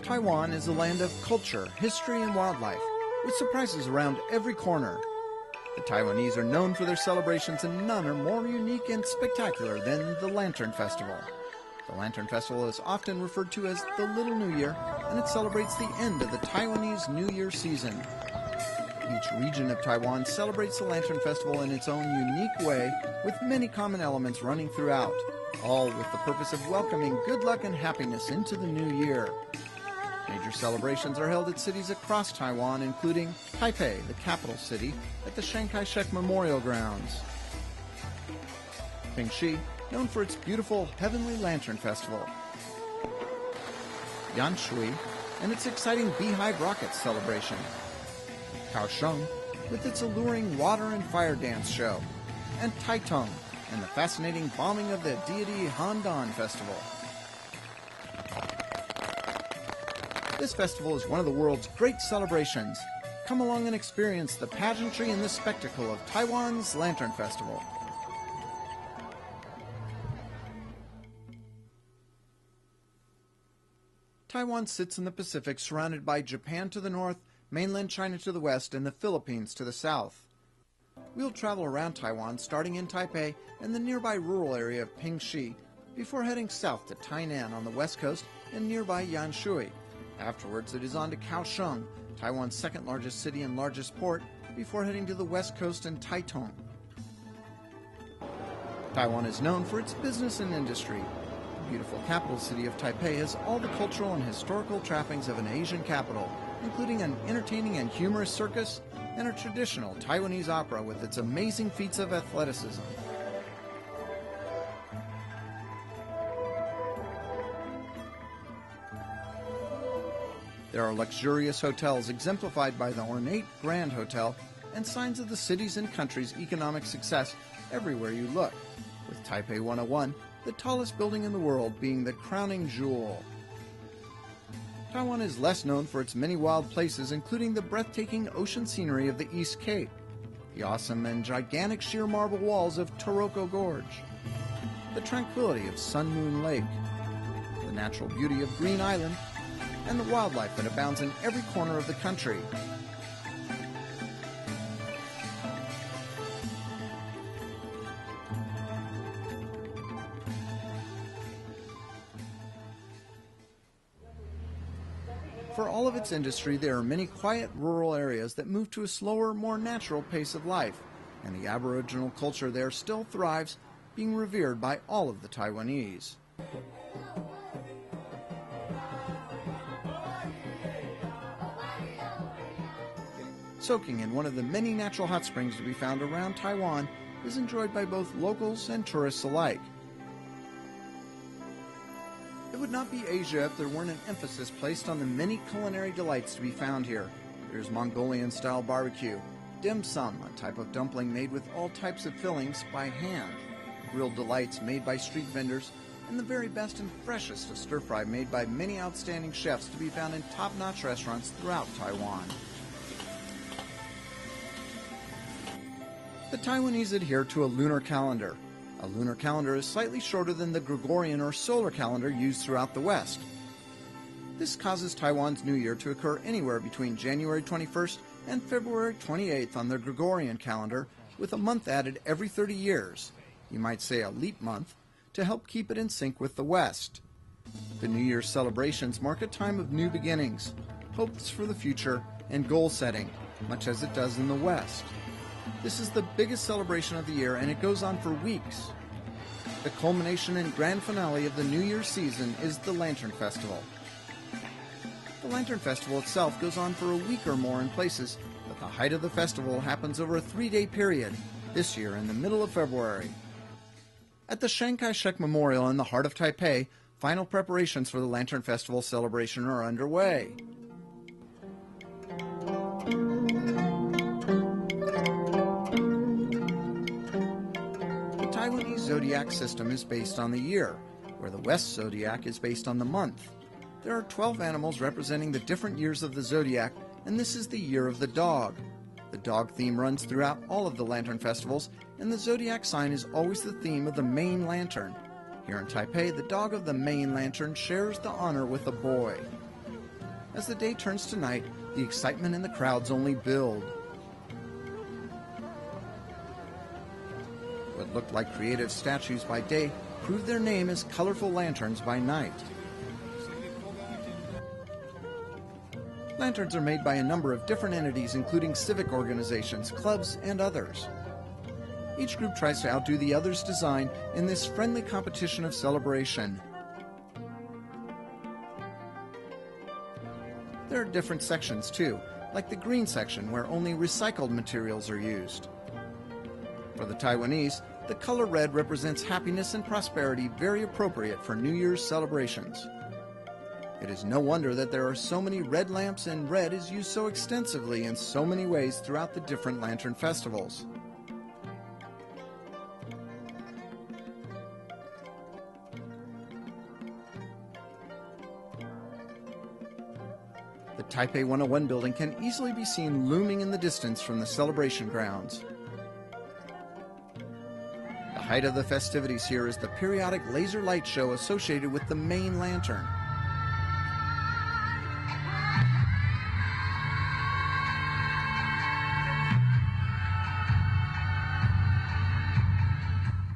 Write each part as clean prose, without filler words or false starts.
Taiwan is a land of culture, history, and wildlife, with surprises around every corner. The Taiwanese are known for their celebrations, and none are more unique and spectacular than the Lantern Festival. The Lantern Festival is often referred to as the Little New Year, and it celebrates the end of the Taiwanese New Year season. Each region of Taiwan celebrates the Lantern Festival in its own unique way, with many common elements running throughout, all with the purpose of welcoming good luck and happiness into the new year. Major celebrations are held at cities across Taiwan, including Taipei, the capital city, at the Chiang Kai-shek Memorial Grounds. Pingxi, known for its beautiful Heavenly Lantern Festival. Yanshui, and its exciting Beehive Rockets celebration. Kaohsiung, with its alluring water and fire dance show. And Taitung, and the fascinating bombing of the deity Handan Festival. This festival is one of the world's great celebrations. Come along and experience the pageantry and the spectacle of Taiwan's Lantern Festival. Taiwan sits in the Pacific, surrounded by Japan to the north, mainland China to the west, and the Philippines to the south. We'll travel around Taiwan, starting in Taipei and the nearby rural area of Pingxi, before heading south to Tainan on the west coast and nearby Yanshui. Afterwards, it is on to Kaohsiung, Taiwan's second largest city and largest port, before heading to the west coast and Taitung. Taiwan is known for its business and industry. The beautiful capital city of Taipei has all the cultural and historical trappings of an Asian capital, including an entertaining and humorous circus and a traditional Taiwanese opera with its amazing feats of athleticism. There are luxurious hotels exemplified by the ornate Grand Hotel and signs of the city's and country's economic success everywhere you look, with Taipei 101, the tallest building in the world, being the crowning jewel. Taiwan is less known for its many wild places, including the breathtaking ocean scenery of the East Cape, the awesome and gigantic sheer marble walls of Taroko Gorge, the tranquility of Sun Moon Lake, the natural beauty of Green Island, and the wildlife that abounds in every corner of the country. For all of its industry, there are many quiet rural areas that move to a slower, more natural pace of life, and the Aboriginal culture there still thrives, being revered by all of the Taiwanese. Soaking in one of the many natural hot springs to be found around Taiwan is enjoyed by both locals and tourists alike. It would not be Asia if there weren't an emphasis placed on the many culinary delights to be found here. There's Mongolian-style barbecue, dim sum, a type of dumpling made with all types of fillings by hand, grilled delights made by street vendors, and the very best and freshest of stir-fry made by many outstanding chefs to be found in top-notch restaurants throughout Taiwan. The Taiwanese adhere to a lunar calendar. A lunar calendar is slightly shorter than the Gregorian or solar calendar used throughout the West. This causes Taiwan's New Year to occur anywhere between January 21st and February 28th on the Gregorian calendar, with a month added every 30 years, you might say a leap month, to help keep it in sync with the West. The New Year's celebrations mark a time of new beginnings, hopes for the future, and goal setting, much as it does in the West. This is the biggest celebration of the year, and it goes on for weeks. The culmination and grand finale of the New Year's season is the Lantern Festival. The Lantern Festival itself goes on for a week or more in places, but the height of the festival happens over a 3-day period, this year in the middle of February. At the Chiang Kai-shek Memorial in the heart of Taipei, final preparations for the Lantern Festival celebration are underway. The Taiwanese zodiac system is based on the year, where the West zodiac is based on the month. There are 12 animals representing the different years of the zodiac, and this is the year of the dog. The dog theme runs throughout all of the lantern festivals, and the zodiac sign is always the theme of the main lantern. Here in Taipei, the dog of the main lantern shares the honor with a boy. As the day turns to night, the excitement in the crowds only build. What looked like creative statues by day prove their name as colorful lanterns by night. Lanterns are made by a number of different entities, including civic organizations, clubs, and others. Each group tries to outdo the other's design in this friendly competition of celebration. There are different sections too, like the green section where only recycled materials are used. For the Taiwanese, the color red represents happiness and prosperity, very appropriate for New Year's celebrations. It is no wonder that there are so many red lamps, and red is used so extensively in so many ways throughout the different lantern festivals. The Taipei 101 building can easily be seen looming in the distance from the celebration grounds. The height of the festivities here is the periodic laser light show associated with the main lantern.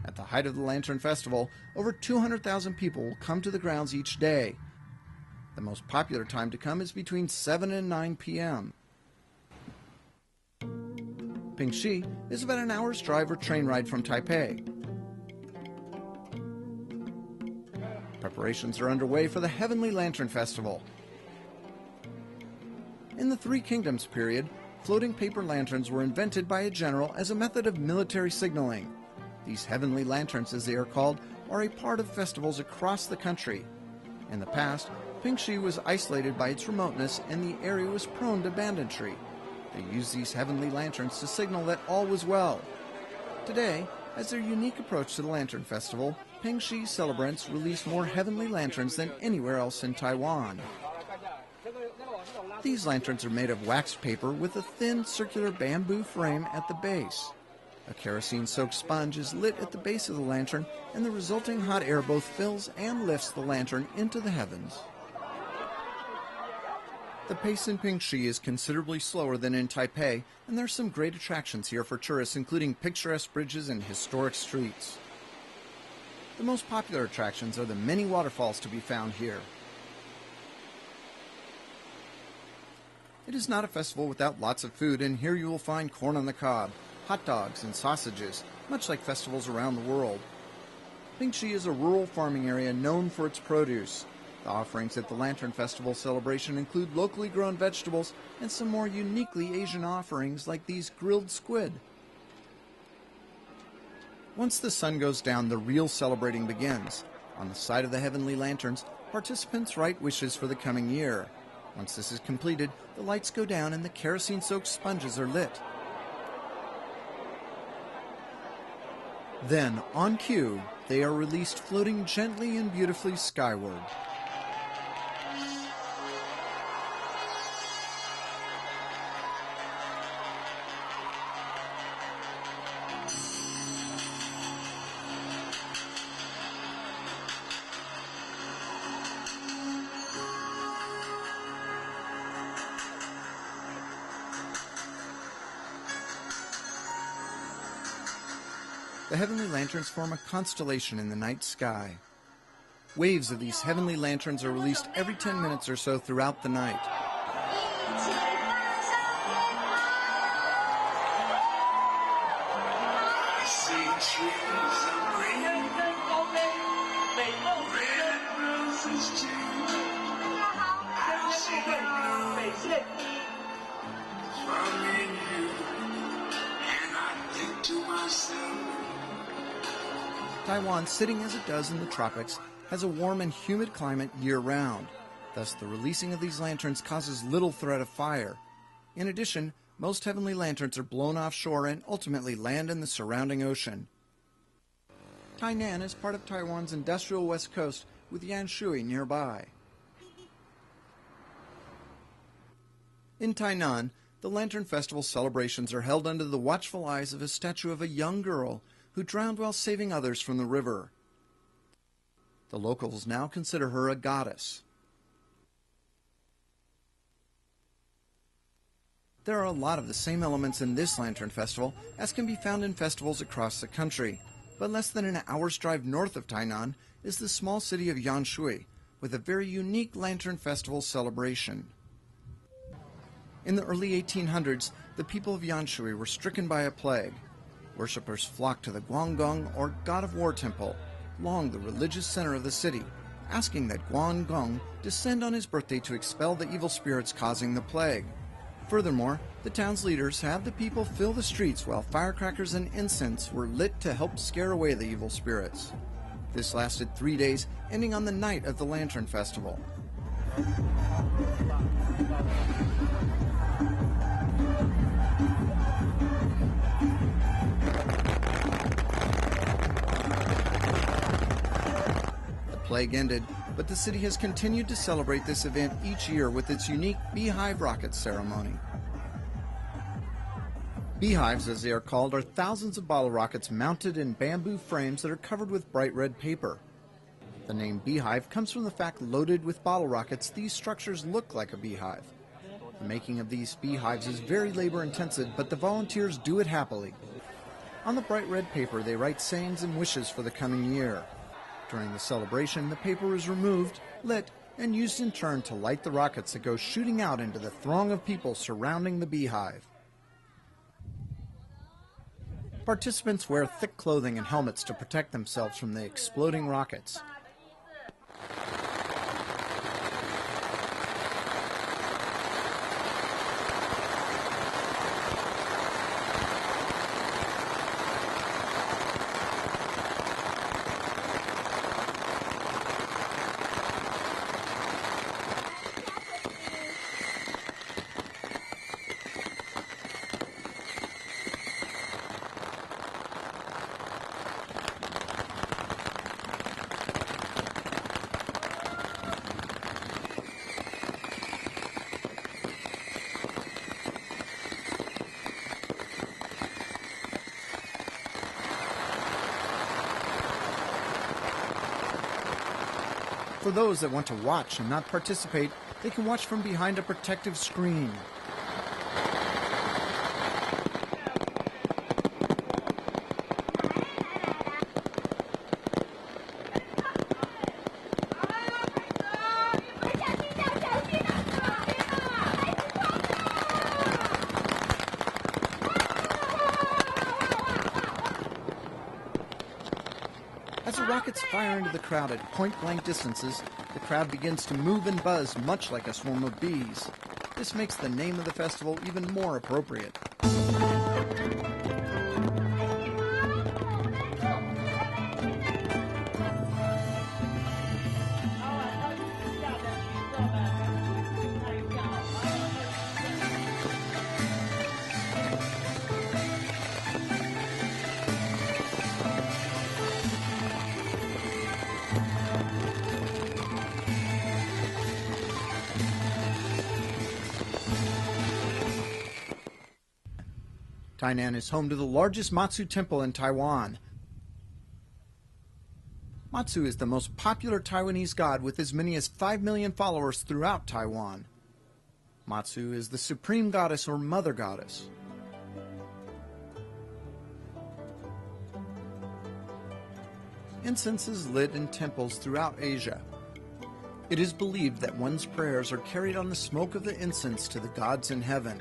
At the height of the Lantern Festival, over 200,000 people will come to the grounds each day. The most popular time to come is between 7 and 9 p.m. Pingxi is about an hour's drive or train ride from Taipei. Preparations are underway for the Heavenly Lantern Festival. In the Three Kingdoms period, floating paper lanterns were invented by a general as a method of military signaling. These heavenly lanterns, as they are called, are a part of festivals across the country. In the past, Pingxi was isolated by its remoteness and the area was prone to banditry. They used these heavenly lanterns to signal that all was well. Today, as their unique approach to the Lantern Festival, Pingxi celebrants release more heavenly lanterns than anywhere else in Taiwan. These lanterns are made of waxed paper with a thin circular bamboo frame at the base. A kerosene-soaked sponge is lit at the base of the lantern, and the resulting hot air both fills and lifts the lantern into the heavens. The pace in Pingxi is considerably slower than in Taipei, and there are some great attractions here for tourists, including picturesque bridges and historic streets. The most popular attractions are the many waterfalls to be found here. It is not a festival without lots of food, and here you will find corn on the cob, hot dogs, and sausages, much like festivals around the world. Pingxi is a rural farming area known for its produce. The offerings at the Lantern Festival celebration include locally grown vegetables and some more uniquely Asian offerings like these grilled squid. Once the sun goes down, the real celebrating begins. On the side of the heavenly lanterns, participants write wishes for the coming year. Once this is completed, the lights go down and the kerosene-soaked sponges are lit. Then, on cue, they are released floating gently and beautifully skyward. The heavenly lanterns form a constellation in the night sky. Waves of these heavenly lanterns are released every 10 minutes or so throughout the night. Taiwan, sitting as it does in the tropics, has a warm and humid climate year-round. Thus, the releasing of these lanterns causes little threat of fire. In addition, most heavenly lanterns are blown offshore and ultimately land in the surrounding ocean. Tainan is part of Taiwan's industrial west coast, with Yanshui nearby. In Tainan, the Lantern Festival celebrations are held under the watchful eyes of a statue of a young girl who drowned while saving others from the river. The locals now consider her a goddess. There are a lot of the same elements in this Lantern Festival as can be found in festivals across the country, but less than an hour's drive north of Tainan is the small city of Yanshui, with a very unique Lantern Festival celebration. In the early 1800s, the people of Yanshui were stricken by a plague. Worshippers flocked to the Guanggong, or God of War Temple, long the religious center of the city, asking that Guanggong descend on his birthday to expel the evil spirits causing the plague. Furthermore, the town's leaders had the people fill the streets while firecrackers and incense were lit to help scare away the evil spirits. This lasted 3 days, ending on the night of the Lantern Festival. The plague ended, but the city has continued to celebrate this event each year with its unique beehive rocket ceremony. Beehives, as they are called, are thousands of bottle rockets mounted in bamboo frames that are covered with bright red paper. The name beehive comes from the fact loaded with bottle rockets, these structures look like a beehive. The making of these beehives is very labor-intensive, but the volunteers do it happily. On the bright red paper, they write sayings and wishes for the coming year. During the celebration, the paper is removed, lit, and used in turn to light the rockets that go shooting out into the throng of people surrounding the beehive. Participants wear thick clothing and helmets to protect themselves from the exploding rockets. For those that want to watch and not participate, they can watch from behind a protective screen. As the rockets fire into the crowd at point-blank distances, the crowd begins to move and buzz much like a swarm of bees. This makes the name of the festival even more appropriate. Tainan is home to the largest Matsu temple in Taiwan. Matsu is the most popular Taiwanese god with as many as 5 million followers throughout Taiwan. Matsu is the supreme goddess or mother goddess. Incense is lit in temples throughout Asia. It is believed that one's prayers are carried on the smoke of the incense to the gods in heaven.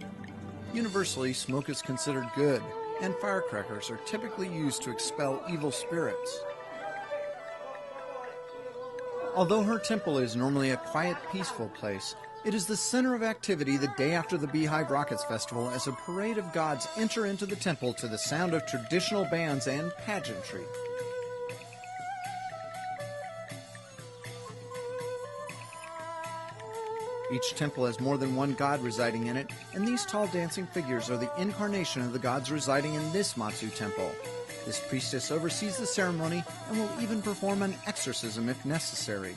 Universally, smoke is considered good, and firecrackers are typically used to expel evil spirits. Although her temple is normally a quiet, peaceful place, it is the center of activity the day after the Beehive Rockets Festival as a parade of gods enter into the temple to the sound of traditional bands and pageantry. Each temple has more than one god residing in it, and these tall dancing figures are the incarnation of the gods residing in this Matsu temple. This priestess oversees the ceremony and will even perform an exorcism if necessary.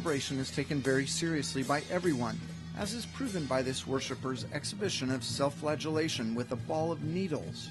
celebration is taken very seriously by everyone, as is proven by this worshipper's exhibition of self-flagellation with a ball of needles.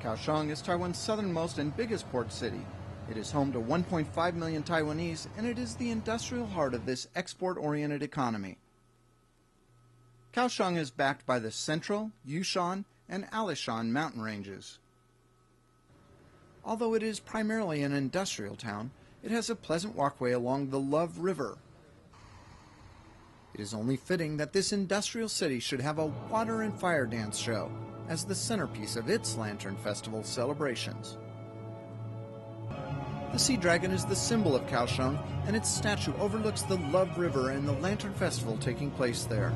Kaohsiung is Taiwan's southernmost and biggest port city. It is home to 1.5 million Taiwanese, and it is the industrial heart of this export-oriented economy. Kaohsiung is backed by the Central, Yushan, and Alishan mountain ranges. Although it is primarily an industrial town, it has a pleasant walkway along the Love River. It is only fitting that this industrial city should have a water and fire dance show as the centerpiece of its Lantern Festival celebrations. The Sea Dragon is the symbol of Kaohsiung, and its statue overlooks the Love River and the Lantern Festival taking place there.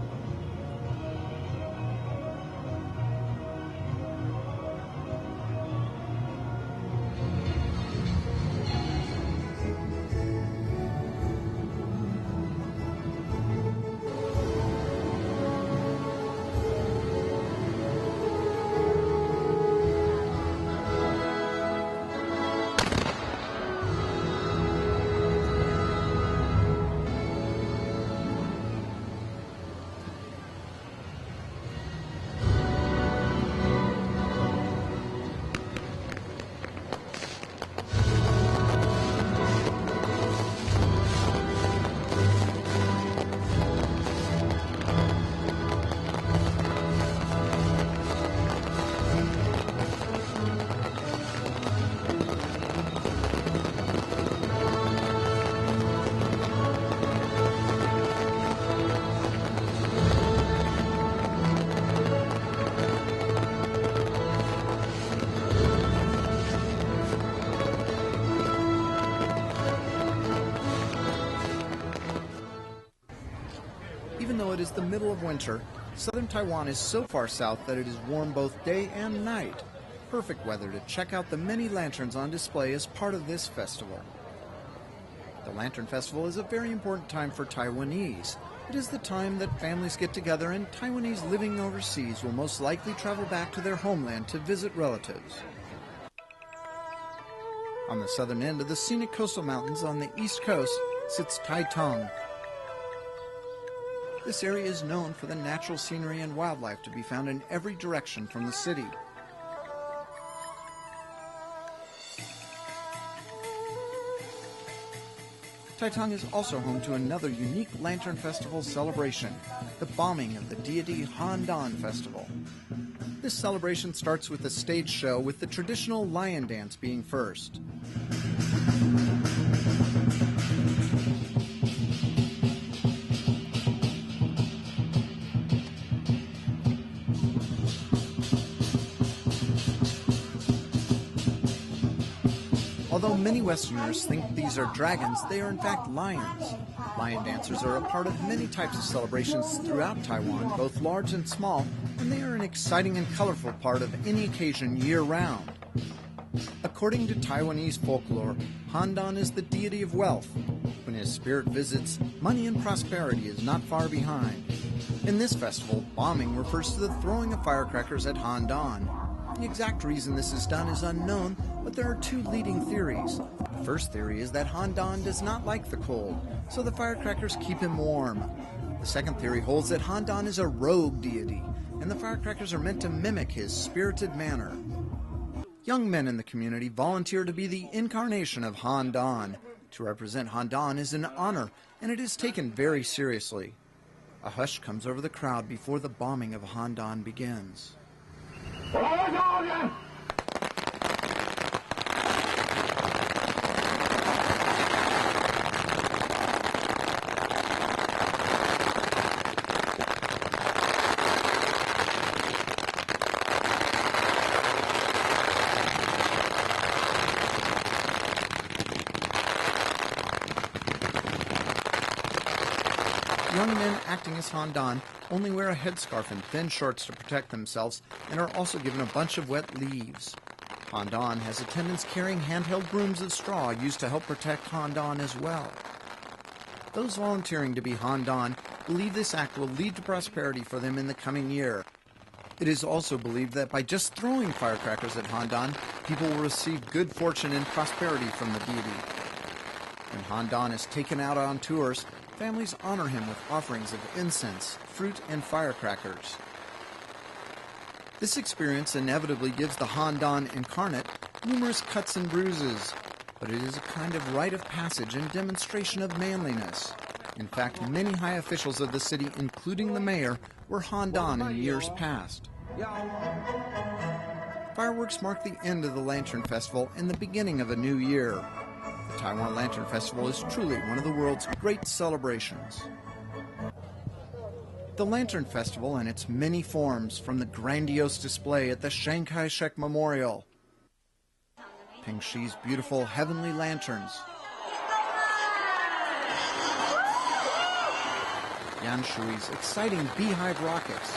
Even though it is the middle of winter, southern Taiwan is so far south that it is warm both day and night. Perfect weather to check out the many lanterns on display as part of this festival. The Lantern Festival is a very important time for Taiwanese. It is the time that families get together, and Taiwanese living overseas will most likely travel back to their homeland to visit relatives. On the southern end of the scenic coastal mountains on the east coast sits Taitung. This area is known for the natural scenery and wildlife to be found in every direction from the city. Taitung is also home to another unique Lantern Festival celebration, the bombing of the deity Handan Festival. This celebration starts with a stage show with the traditional lion dance being first. Although many Westerners think these are dragons, they are in fact lions. Lion dancers are a part of many types of celebrations throughout Taiwan, both large and small, and they are an exciting and colorful part of any occasion year-round. According to Taiwanese folklore, Handan is the deity of wealth. When his spirit visits, money and prosperity is not far behind. In this festival, bombing refers to the throwing of firecrackers at Handan. The exact reason this is done is unknown, but there are two leading theories. The first theory is that Handan does not like the cold, so the firecrackers keep him warm. The second theory holds that Handan is a rogue deity, and the firecrackers are meant to mimic his spirited manner. Young men in the community volunteer to be the incarnation of Handan. To represent Handan is an honor, and it is taken very seriously. A hush comes over the crowd before the bombing of Handan begins. Young men acting as Handan only wear a headscarf and thin shorts to protect themselves and are also given a bunch of wet leaves. Handan has attendants carrying handheld brooms of straw used to help protect Handan as well. Those volunteering to be Handan believe this act will lead to prosperity for them in the coming year. It is also believed that by just throwing firecrackers at Handan, people will receive good fortune and prosperity from the deity. When Handan is taken out on tours, families honor him with offerings of incense, fruit, and firecrackers. This experience inevitably gives the Handan incarnate numerous cuts and bruises, but it is a kind of rite of passage and demonstration of manliness. In fact, many high officials of the city, including the mayor, were Handan in years past. Fireworks mark the end of the Lantern Festival and the beginning of a new year. The Taiwan Lantern Festival is truly one of the world's great celebrations. The Lantern Festival and its many forms, from the grandiose display at the Chiang Kai-shek Memorial, Ping Shi's beautiful heavenly lanterns, Yan Shui's exciting beehive rockets,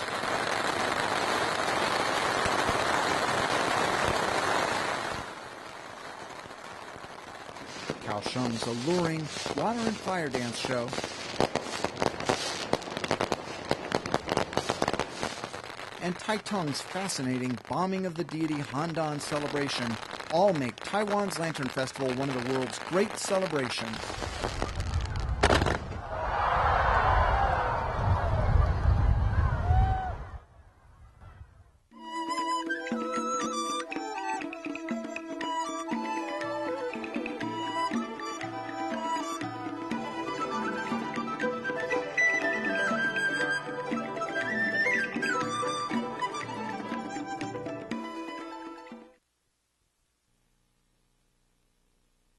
Kaohsiung's alluring water and fire dance show, and Taitung's fascinating bombing of the deity Handan celebration all make Taiwan's Lantern Festival one of the world's great celebrations.